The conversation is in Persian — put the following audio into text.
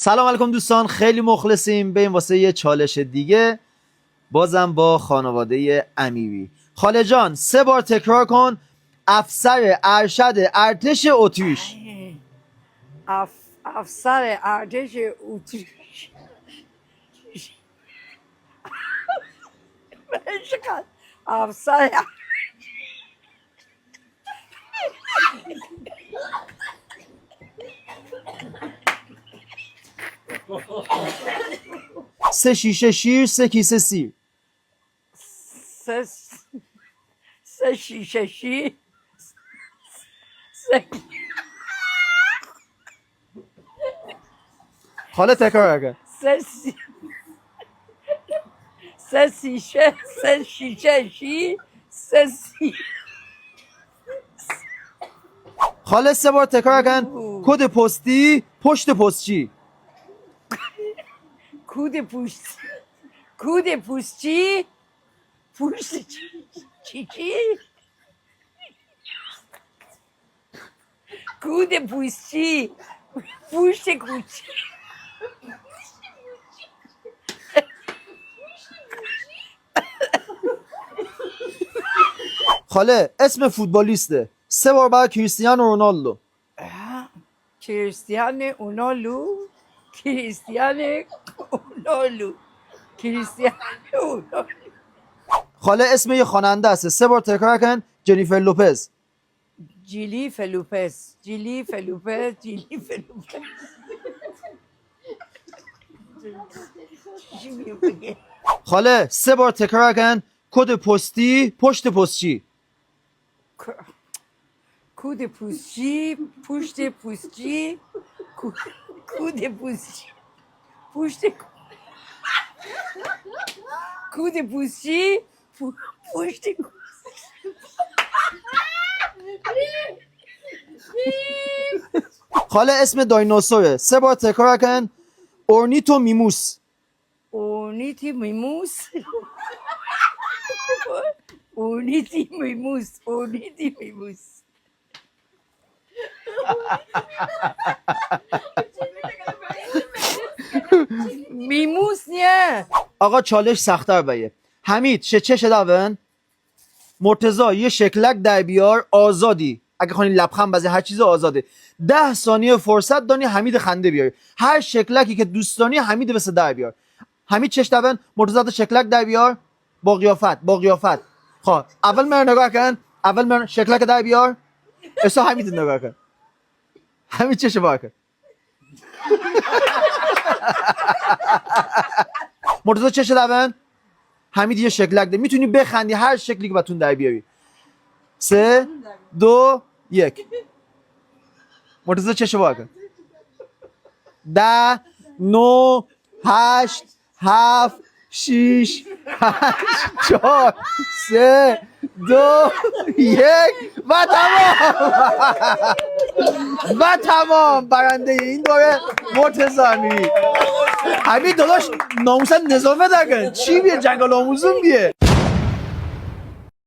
سلام علیکم دوستان، خیلی مخلصیم به این واسه یه چالش دیگه، بازم با خانواده امیری. خاله جان 3 بار تکرار کن. افسر ارشد ارتش اتریش. افسر ارتش اتریش. افسر سه شیشه شیر، 3 کیسه سیر. سه شیشه شیر، خاله تکرار کن. سه شیشه شیر، خاله 3 بار تکرار کن. کد پستی پشت پستچی. کود پوستی پوست چی کود پوستی پوست کوچی. خاله اسم فوتبالیسته. 3 بار بعد کریستیانو رونالدو. کریستیانو رونالدو. خاله اسم یه خواننده است. 3 بار تکرار کن. جنیفر لوپز. جیلیفر لوپز. خاله 3 بار تکرار کن. کد پستی پشت پستچی. کود پوستی پشت پوستی کود پوستی پشت کود پوستی پشت. خاله اسم دایناسوره. 3 بار تکرار کن. اورنیتو میموس. اورنیتی میموس. میموس نه. آقا چالش سخت‌تر بیه. حمید چه داون. مرتضی یه شکلک در بیار آزادی. اگه خواهی لبخند بزنی هر چیز آزاده. 10 ثانیه فرصت دانی حمید خنده بیاری. هر شکلکی که دوست داری حمید بس در بیار. حمید چش داون. مرتضی شکلک در بیار با قیافت. خب اول من نگاه کن. اول من شکلک در بیار. اسا حمید نگاه کن. حمید چش بار کن. مرتضی چش داون. حمید یه شکلک ده. میتونی بخندی هر شکلی که بتون در بیاری. 3 2 1. مرتضی چش بار کن. 10 9 8 7 6 5 4 3 2 1 و تمام. برنده این دوره مرتضی امیری. حمید داداش ناموسن نظافت نکن. چی بیه جنگل آموزون بیه.